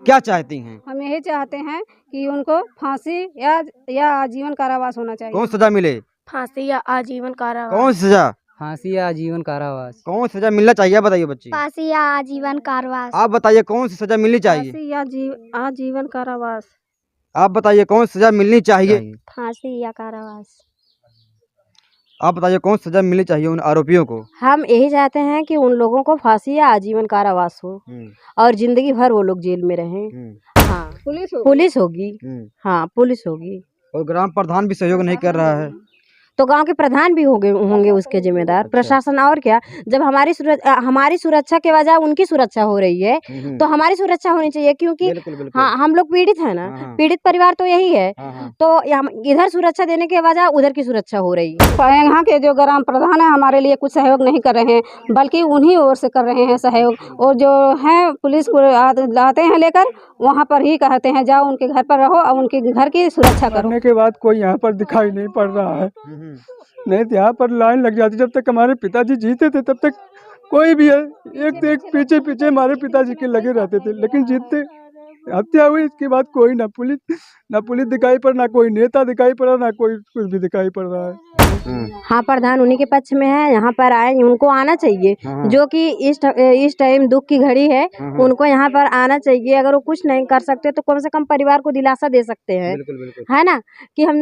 क्या चाहती हैं? हम यही चाहते हैं कि उनको फांसी या आजीवन कारावास होना चाहिए। कौन सजा मिले? फांसी या आजीवन कारावास। कौन सी सजा? फांसी या आजीवन कारावास। कौन सी सजा मिलना चाहिए आप बताइए बच्ची। फांसी या आजीवन कारावास। आप बताइए कौन सी सजा मिलनी चाहिए? फांसी या आजीवन कारावास। आप बताइए कौन सी सजा मिलनी चाहिए? फांसी या कारावास। आप बताइए कौन सी सजा मिलनी चाहिए उन आरोपियों को? हम यही चाहते हैं कि उन लोगों को फांसी या आजीवन कारावास हो और जिंदगी भर वो लोग जेल में रहें। हाँ, पुलिस होगी। हाँ, पुलिस होगी। और ग्राम प्रधान भी सहयोग नहीं कर रहा है तो गांव के प्रधान भी होंगे उसके जिम्मेदार। अच्छा। प्रशासन और क्या, जब हमारी सुरक्षा के बजाय उनकी सुरक्षा हो रही है तो हमारी सुरक्षा होनी चाहिए, क्योंकि बिल्कुल, बिल्कुल। हाँ, हम लोग पीड़ित है ना। हाँ। पीड़ित परिवार तो यही है। हाँ। तो इधर सुरक्षा देने के बजाय उधर की सुरक्षा हो रही है। यहाँ के जो ग्राम प्रधान है हमारे लिए कुछ सहयोग नहीं कर रहे हैं, बल्कि उन्हीं ओर से कर रहे हैं सहयोग। और जो है पुलिस को लाते हैं लेकर, वहाँ पर ही कहते हैं जाओ उनके घर पर रहो और उनके घर की सुरक्षा करो। करने के बाद कोई यहाँ पर दिखाई नहीं पड़ रहा है। नहीं तो यहाँ पर लाइन लग जाती। जब तक हमारे पिताजी जीते थे तब तक कोई भी है एक तो एक पीछे पीछे हमारे पिताजी के लगे रहते थे, लेकिन जीतते हत्या हुई इसके बाद कोई ना पुलिस दिखाई पड़ा, ना कोई नेता दिखाई पड़ा, ना कोई कुछ भी दिखाई पड़ रहा है। हाँ, प्रधान उन्हीं के पक्ष में है, यहाँ पर आए, उनको आना चाहिए। जो कि इस टाइम दुख की घड़ी है, उनको यहाँ पर आना चाहिए। अगर वो कुछ नहीं कर सकते तो कम से कम परिवार को दिलासा दे सकते हैं। बिल्कुल, बिल्कुल। है ना, कि हम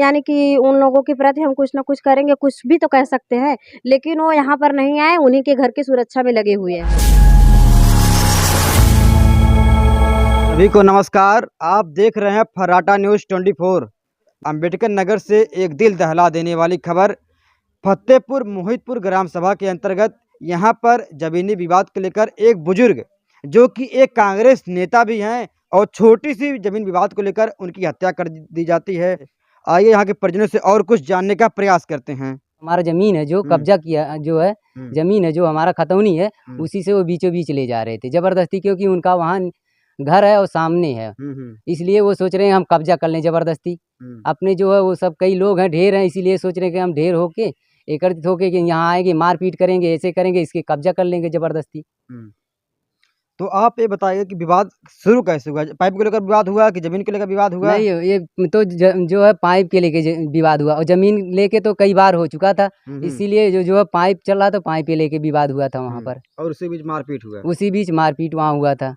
यानी कि उन लोगों के प्रति हम कुछ ना कुछ करेंगे, कुछ भी तो कह सकते हैं। लेकिन वो यहाँ पर नहीं आए, उन्हीं के घर की सुरक्षा में लगे हुए हैं। सभी को नमस्कार। आप देख रहे हैं फर्राटा न्यूज़ 24। अंबेडकर नगर से एक दिल दहला देने वाली खबर। फतेहपुर मोहितपुर ग्राम सभा के अंतर्गत यहाँ पर जमीनी विवाद को लेकर एक बुजुर्ग जो कि एक कांग्रेस नेता भी हैं और छोटी सी जमीन विवाद को लेकर उनकी हत्या कर दी जाती है। आइए यहाँ के परिजनों से और कुछ जानने का प्रयास करते हैं। हमारा जमीन है जो कब्जा किया, जो है जमीन है जो हमारा खतौनी है, उसी से वो बीचों बीच ले जा रहे थे जबरदस्ती, क्योंकि उनका वहाँ घर है और सामने है, इसलिए वो सोच रहे हैं हम कब्जा कर लें जबरदस्ती। अपने जो है वो सब कई लोग हैं, ढेर हैं, इसीलिए सोच रहे हैं कि हम ढेर होके एकत्रित होके कि यहाँ आएंगे, मारपीट करेंगे, ऐसे करेंगे, इसके कब्जा कर लेंगे जबरदस्ती। तो आप ये बताइए कि विवाद शुरू कैसे हुआ? पाइप को लेकर विवाद हुआ कि जमीन को लेकर विवाद हुआ? नहीं, ये तो जो है पाइप के लेके विवाद हुआ, और जमीन लेके तो कई बार हो चुका था, इसीलिए जो है पाइप चल रहा था, पाइप के लेके विवाद हुआ था वहाँ पर, और उसी बीच मारपीट हुआ? उसी बीच मारपीट वहाँ हुआ था।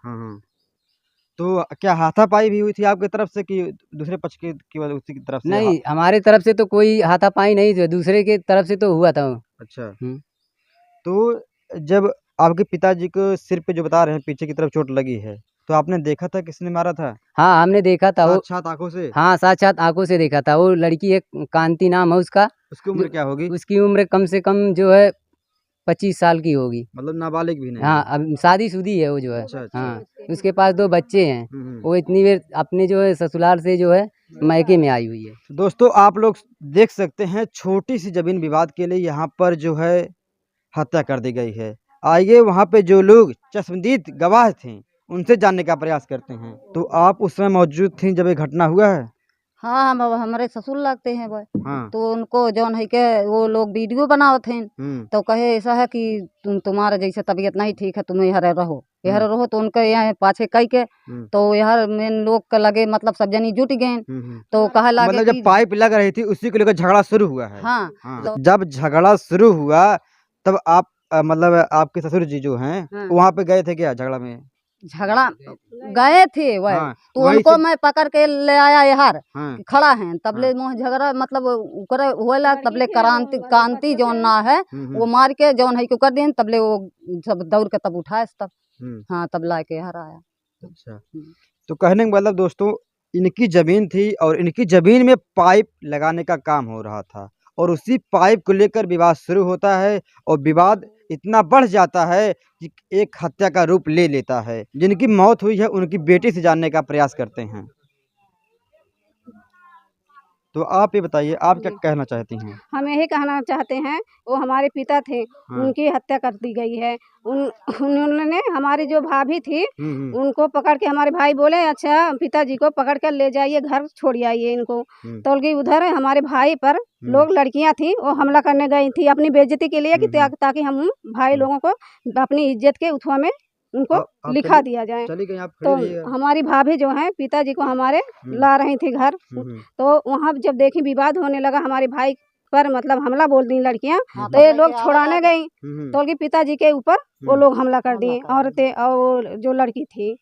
तो क्या हाथापाई भी हुई थी आपकी तरफ से कि दूसरे पक्ष की उसी की तरफ से? नहीं, हमारे तरफ से तो कोई हाथापाई नहीं थी, दूसरे के तरफ से तो हुआ था। अच्छा। तो जब आपके पिताजी को सिर पे जो बता रहे हैं पीछे की तरफ चोट लगी है, तो आपने देखा था किसने मारा था? हाँ, हमने देखा था। वो साक्षात आंखों से? हाँ, साक्षात आंखों से देखा था। वो लड़की है, कांति नाम है उसका। उसकी उम्र क्या होगी? उसकी उम्र कम से कम जो है 25 साल की होगी। मतलब नाबालिग भी नहीं? हाँ, अब शादीशुदी है वो जो है। अच्छा। हाँ, उसके पास 2 बच्चे हैं। वो इतनी देर अपने जो है ससुराल से जो है मायके में आई हुई है। दोस्तों आप लोग देख सकते हैं, छोटी सी जमीन विवाद के लिए यहाँ पर जो है हत्या कर दी गई है। आइए वहाँ पे जो लोग चश्मदीद गवाह थे उनसे जानने का प्रयास करते हैं। तो आप उस समय मौजूद थी जब ये घटना हुआ है? हाँ, हम हमारे ससुर लगते हैं वो। हाँ। तो उनको जौन है के वो लोग वीडियो बनावत हैं, तो कहे ऐसा है कि तुम्हारा जैसे तबीयत नहीं ठीक है, तुम यहाँ रहो। तो उनके यहाँ पाछे कई के तो यहाँ मेन लोग के लगे, मतलब सब जनी जुट गए। तो कहा लगे मतलब जब पाइप लग रही थी उसी को लेकर झगड़ा शुरू हुआ है? हाँ। तो जब झगड़ा शुरू हुआ तब आप मतलब आपके ससुर जी जो हैं वहाँ पे गए थे क्या झगड़ा में? झगड़ा गए थे वह। तो उनको मैं पकड़ के ले आया यहाँ खड़ा है, तबले मोह झगड़ा मतलब हुआ, तबले कांति जौन ना है वो मार के जौन है कर दें, तबले वो सब दौड़ के तब उठाए तब। हाँ, तब ला के यहाँ आया। अच्छा। तो कहने का मतलब दोस्तों, इनकी जमीन थी और इनकी जमीन में पाइप लगाने का काम हो रहा था और उसी पाइप को लेकर विवाद शुरू होता है और विवाद इतना बढ़ जाता है कि एक हत्या का रूप ले लेता है। जिनकी मौत हुई है उनकी बेटी से जानने का प्रयास करते हैं। तो आप ये बताइए, आप क्या कहना चाहती हैं? हम यही कहना चाहते हैं, वो हमारे पिता थे, उनकी हत्या कर दी गई है। उन्होंने हमारी जो भाभी थी उनको पकड़ के, हमारे भाई बोले अच्छा पिताजी को पकड़ कर ले जाइए, घर छोड़ आइए इनको। तो उधर हमारे भाई पर लोग, लड़कियां थी, वो हमला करने गई थी अपनी बेइज्जती के लिए कि ताकि हम भाई लोगों को अपनी इज्जत के उथवा में उनको आप लिखा दिया जाए। चली गई, आप तो खड़ी रहिए। हमारी भाभी जो है पिताजी को हमारे ला रही थी घर, तो वहाँ जब देखी विवाद होने लगा, हमारे भाई पर मतलब हमला बोल दी लड़कियां, तो ये लोग छुड़ाने गई तो उनके पिताजी के ऊपर वो लोग हमला कर दिए, औरतें और जो लड़की थी,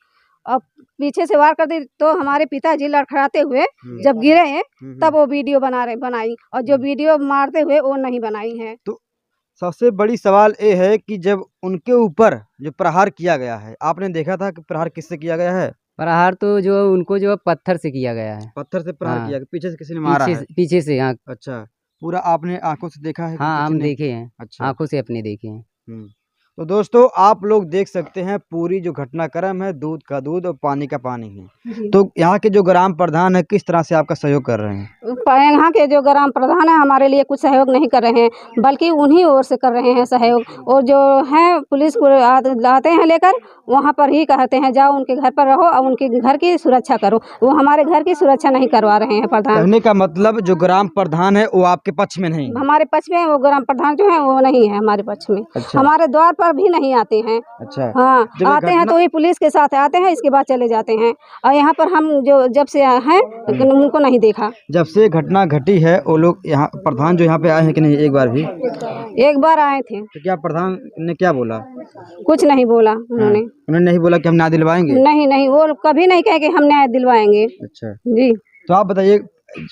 अब पीछे से वार कर दी। तो हमारे पिताजी लड़खड़ाते हुए जब गिरे तब वो वीडियो बनाई, और जो वीडियो मारते हुए वो नहीं बनाई है। सबसे बड़ी सवाल ये है कि जब उनके ऊपर जो प्रहार किया गया है, आपने देखा था कि प्रहार किससे किया गया है? प्रहार तो जो उनको जो पत्थर से किया गया है, पत्थर से प्रहार हाँ। किया गया, पीछे से किसी ने मारा है? पीछे से, हाँ। अच्छा, पूरा आपने आंखों से देखा है कि हाँ, किसी हम ने? देखे हैं, अच्छा। आंखों से अपने देखे हैं। तो दोस्तों आप लोग देख सकते हैं पूरी जो घटनाक्रम है, दूध का दूध और पानी का पानी है। तो यहाँ के जो ग्राम प्रधान है किस तरह से आपका सहयोग कर रहे हैं? यहाँ के जो ग्राम प्रधान है हमारे लिए कुछ सहयोग नहीं कर रहे हैं, बल्कि उन्हीं ओर से कर रहे हैं सहयोग। और जो है पुलिस को लाते हैं लेकर, वहाँ पर ही कहते हैं जाओ उनके घर पर रहो और उनके घर की सुरक्षा करो। वो हमारे घर की सुरक्षा नहीं करवा रहे हैं प्रधान। कहने का मतलब जो ग्राम प्रधान है वो आपके पक्ष में नहीं? हमारे पक्ष में वो ग्राम प्रधान जो है वो नहीं है हमारे पक्ष में। अच्छा। हमारे द्वार पर भी नहीं आते हैं। अच्छा। हाँ, जब ये आते हैं तो ये पुलिस के साथ आते हैं, इसके बाद चले जाते हैं। और यहाँ पर हम जो जब से हैं उनको नहीं देखा। जब से घटना घटी है वो लोग यहाँ प्रधान जो यहाँ पे आए हैं कि नहीं? एक बार भी? एक बार आए थे। तो क्या प्रधान ने क्या बोला? कुछ नहीं बोला उन्होंने। उन्होंने नहीं बोला कि हम न्याय दिलवाएंगे? नहीं, वो कभी नहीं कहे कि हम न्याय दिलवाएंगे। अच्छा जी। तो आप बताइए,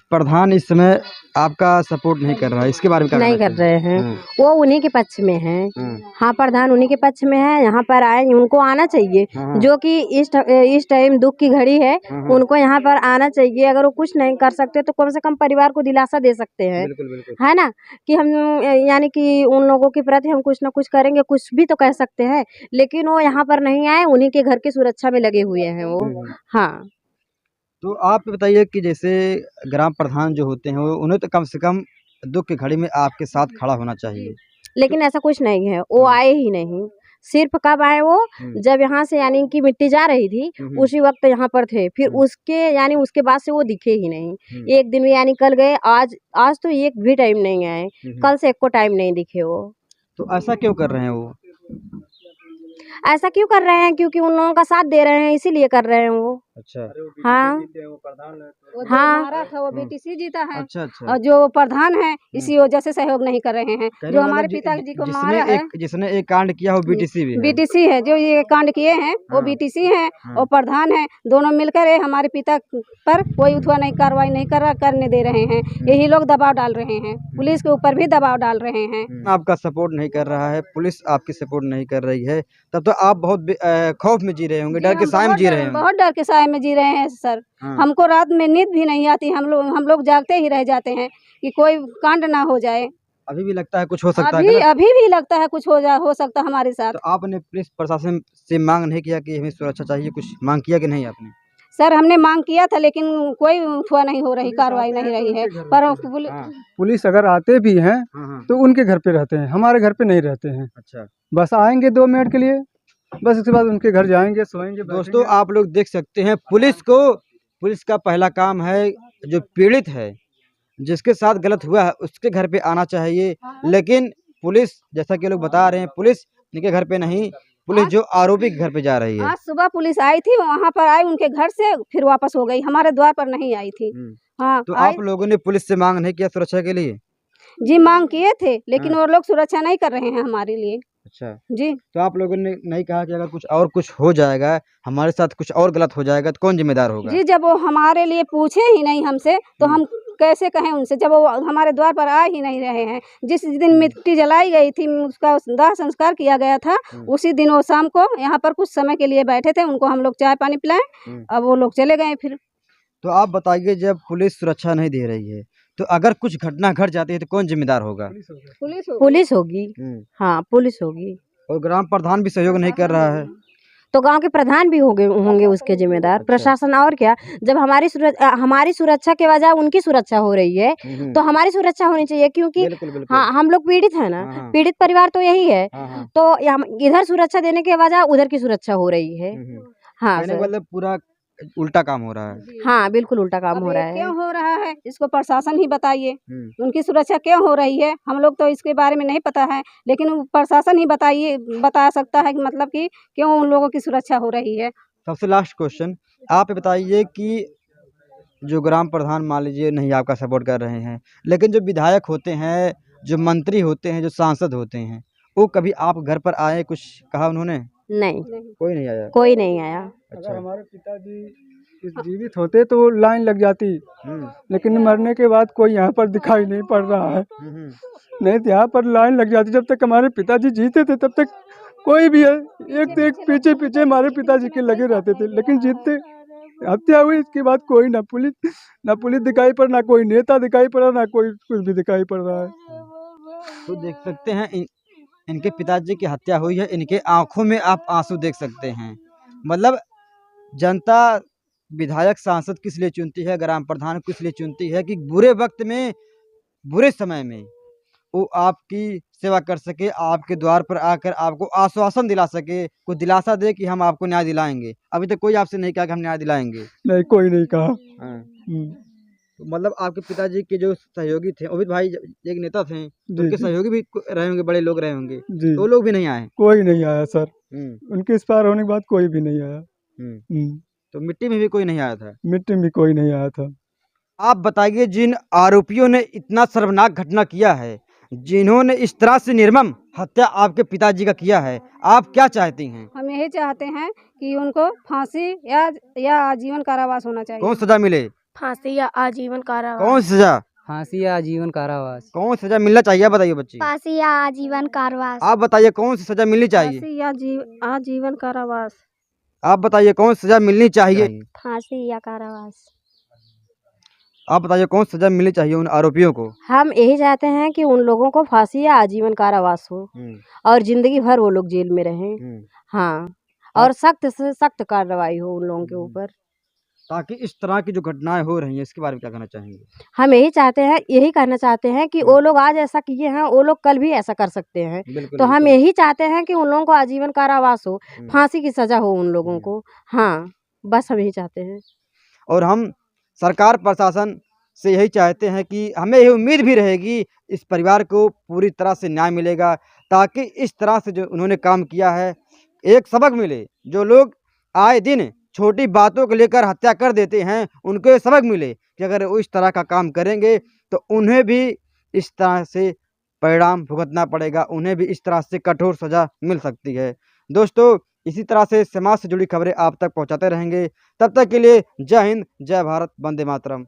प्रधान इस समय आपका सपोर्ट नहीं कर रहा है, इसके बारे में क्या नहीं कहना कर रहे हैं, वो उन्हीं के पक्ष में है। चाहिए? हाँ, प्रधान उन्हीं के पक्ष में है। यहाँ पर आए, उनको आना चाहिए। जो कि इस टाइम दुख की घड़ी है, उनको यहाँ पर आना चाहिए। अगर वो कुछ नहीं कर सकते तो कम से कम परिवार को दिलासा दे सकते हैं, बिल्कुल बिल्कुल। है ना, कि हम यानी कि उन लोगों के प्रति हम कुछ ना कुछ करेंगे, कुछ भी तो कह सकते हैं। लेकिन वो यहाँ पर नहीं आए, उन्हीं के घर की सुरक्षा में लगे हुए हैं वो। हाँ, तो आप बताइए कि जैसे ग्राम प्रधान जो होते हैं वो उन्हें तो कम से कम दुख की घड़ी में आपके साथ खड़ा होना चाहिए, लेकिन ऐसा कुछ नहीं है। वो आए ही नहीं। सिर्फ कब आए वो? जब यहाँ से यानी कि मिट्टी जा रही थी, उसी वक्त यहाँ पर थे। फिर उसके बाद से वो दिखे ही नहीं। एक दिन भी यानी कल गए, आज तो एक भी टाइम नहीं आए। कल से एक को टाइम नहीं दिखे वो। तो ऐसा क्यों कर रहे हैं वो? ऐसा क्यों कर रहे हैं? क्योंकि उन लोगों का साथ दे रहे हैं, इसीलिए कर रहे हैं वो। अच्छा। हाँ, वो जो हाँ। हमारा था वो बीटीसी जीता है। अच्छा अच्छा। और जो प्रधान है इसी वजह से सहयोग नहीं कर रहे हैं। कहने जो वाला हमारे पिताजी को जिसने मारा है, जिसने एक कांड किया वो बीटीसी भी है? बीटीसी है। जो ये कांड किए हैं वो हाँ। बीटीसी हैं और प्रधान है। दोनों मिलकर ये हमारे पिता पर कोई उठवा नहीं, कार्रवाई नहीं करने दे रहे हैं। यही लोग दबाव डाल रहे हैं, पुलिस के ऊपर भी दबाव डाल रहे हैं। आपका सपोर्ट नहीं कर रहा है, पुलिस आपकी सपोर्ट नहीं कर रही है, तब तो आप बहुत खौफ में जी रहे होंगे, डर के साए में जी रहे होंगे। बहुत डर के साए में जी रहे हैं सर। हाँ। हमको रात में नींद भी नहीं आती। हम लोग जागते ही रह जाते हैं कि कोई कांड ना हो जाए। अभी भी लगता है कुछ हो सकता है? अभी भी लगता है कुछ हो सकता हमारे साथ। तो आपने पुलिस प्रशासन से मांग नहीं किया कि हमें सुरक्षा चाहिए? कुछ मांग किया कि नहीं आपने? सर हमने मांग किया था, लेकिन कोई उठवा नहीं हो रही, कार्रवाई नहीं रही है। पर पुलिस अगर आते भी हैं तो उनके घर पे रहते हैं, हमारे घर पे नहीं रहते हैं। अच्छा। बस आएंगे 2 मिनट के लिए, बस उसके बाद उनके घर जाएंगे, सोएंगे। दोस्तों आप लोग देख सकते हैं पुलिस का पहला काम है जो पीड़ित है, जिसके साथ गलत हुआ है उसके घर पे आना चाहिए। लेकिन पुलिस, जैसा कि लोग बता रहे हैं, पुलिस इनके घर पे नहीं, पुलिस जो आरोपी के घर पे जा रही है। आज सुबह पुलिस आई थी, वहाँ पर आई उनके घर से, फिर वापस हो गई, हमारे द्वार पर नहीं आई थी। हाँ, तो आप लोगों ने पुलिस से मांग नहीं किया सुरक्षा के लिए? जी मांग किए थे, लेकिन वो लोग सुरक्षा नहीं कर रहे हैं हमारे लिए। अच्छा जी। तो आप लोगों ने नहीं कहा कि अगर कुछ हो जाएगा, हमारे साथ कुछ और गलत हो जाएगा तो कौन जिम्मेदार होगा? जी, जब वो हमारे लिए पूछे ही नहीं हमसे तो हम कैसे कहें उनसे, जब वो हमारे द्वार पर आ ही नहीं रहे हैं। जिस दिन मिट्टी जलाई गई थी, उसका दाह संस्कार किया गया था, उसी दिन वो शाम को यहाँ पर कुछ समय के लिए बैठे थे। उनको हम लोग चाय पानी पिलाएं, अब वो लोग चले गए फिर। तो आप बताइए, जब पुलिस सुरक्षा नहीं दे रही है तो अगर कुछ घटना घट जाती है तो कौन जिम्मेदार होगा? पुलिस होगी। हाँ, पुलिस होगी। और ग्राम प्रधान भी सहयोग नहीं कर रहा है तो गांव के प्रधान भी होंगे उसके जिम्मेदार। प्रशासन और क्या, जब हमारी सुरक्षा के वजह उनकी सुरक्षा हो रही है तो हमारी सुरक्षा होनी चाहिए। क्योंकि बिल्कुल, बिल्कुल। हाँ, हम लोग पीड़ित है ना, पीड़ित परिवार तो यही है। तो इधर सुरक्षा देने के वजह उधर की सुरक्षा हो रही है। हाँ मतलब पूरा उल्टा काम हो रहा है। हाँ बिल्कुल उल्टा काम अब हो ये रहा है। क्यों हो रहा है, इसको प्रशासन ही बताइए। उनकी सुरक्षा क्यों हो रही है, हम लोग तो इसके बारे में नहीं पता है, लेकिन वो प्रशासन ही बता सकता है कि मतलब कि क्यों उन लोगों की सुरक्षा हो रही है। सबसे लास्ट क्वेश्चन, आप ये बताइए कि जो ग्राम प्रधान मान लीजिए नहीं आपका सपोर्ट कर रहे हैं, लेकिन जो विधायक होते हैं, जो मंत्री होते हैं, जो सांसद होते हैं, वो कभी आप घर पर आए, कुछ कहा उन्होंने? नहीं, कोई नहीं आया। कोई नहीं आया। अगर हमारे पिताजी जीवित होते तो वो लाइन लग जाती, लेकिन मरने के बाद कोई यहाँ पर दिखाई नहीं पड़ रहा है। नहीं तो यहाँ पर लाइन लग जाती, जब तक हमारे पिताजी जीते थे तब तक कोई भी है एक से एक पीछे पीछे हमारे पिताजी के लगे रहते थे, लेकिन जीतते हत्या हुई इसके बाद कोई ना पुलिस दिखाई पड़ा, ना कोई नेता दिखाई पड़ा, ना कोई कुछ भी दिखाई पड़ रहा है। तो देख सकते हैं इनके पिताजी की हत्या हुई है, इनके आंखों में आप आंसू देख सकते हैं। मतलब जनता विधायक सांसद किस लिए चुनती है, ग्राम प्रधान किस लिए चुनती है कि बुरे वक्त में, बुरे समय में वो आपकी सेवा कर सके, आपके द्वार पर आकर आपको आश्वासन दिला सके, कुछ दिलासा दे कि हम आपको न्याय दिलाएंगे। अभी तक कोई आपसे नहीं कहा कि हम न्याय दिलाएंगे। नहीं, कोई नहीं कहा। तो मतलब आपके पिताजी के जो सहयोगी थे, ओबित भाई एक नेता थे, उनके सहयोगी भी रहे होंगे, बड़े लोग रहे होंगे, तो वो लोग भी नहीं आए? कोई नहीं आया सर, उनके इस पार होने के बाद कोई भी नहीं आया। तो मिट्टी में भी कोई नहीं आया था? मिट्टी में कोई नहीं आया था। आप बताइए, जिन आरोपियों ने इतना शर्मनाक घटना किया है, जिन्होंने इस तरह से निर्मम हत्या आपके पिताजी का किया है, आप क्या चाहती हैं? हम यही चाहते हैं कि उनको फांसी या आजीवन कारावास होना चाहिए। कौन सजा मिले? फांसी या आजीवन कारावास। कौन सजा? फांसी या आजीवन कारावास। कौन सजा मिलना चाहिए, आप बताइए बच्ची। फांसी या आजीवन कारावास। आप बताइए कौन सी सजा मिलनी चाहिए? फांसी या आजीवन कारावास। आप बताइए कौन सजा मिलनी चाहिए? फांसी या कारावास। आप बताइए कौन सजा मिलनी चाहिए उन आरोपियों को? हम यही चाहते हैं कि उन लोगों को फांसी या आजीवन कारावास हो और जिंदगी भर वो लोग जेल में रहें। हाँ, और सख्त से सख्त कार्रवाई हो उन लोगों के ऊपर। ताकि इस तरह की जो घटनाएं हो रही हैं, इसके बारे में क्या कहना चाहेंगे? हम यही कहना चाहते हैं कि वो लोग आज ऐसा किए हैं, वो लोग कल भी ऐसा कर सकते हैं। तो हम यही चाहते हैं कि उन लोगों को आजीवन कारावास हो, फांसी की सजा हो उन लोगों को। हाँ, बस हम यही चाहते हैं। और हम सरकार प्रशासन से यही चाहते हैं कि हमें यही उम्मीद भी रहेगी इस परिवार को पूरी तरह से न्याय मिलेगा, ताकि इस तरह से जो उन्होंने काम किया है एक सबक मिले। जो लोग आए दिन छोटी बातों को लेकर हत्या कर देते हैं, उनको ये सबक मिले कि अगर वो इस तरह का काम करेंगे तो उन्हें भी इस तरह से परिणाम भुगतना पड़ेगा, उन्हें भी इस तरह से कठोर सजा मिल सकती है। दोस्तों, इसी तरह से समाज से जुड़ी खबरें आप तक पहुंचाते रहेंगे। तब तक के लिए जय हिंद, जय भारत, वंदे मातरम।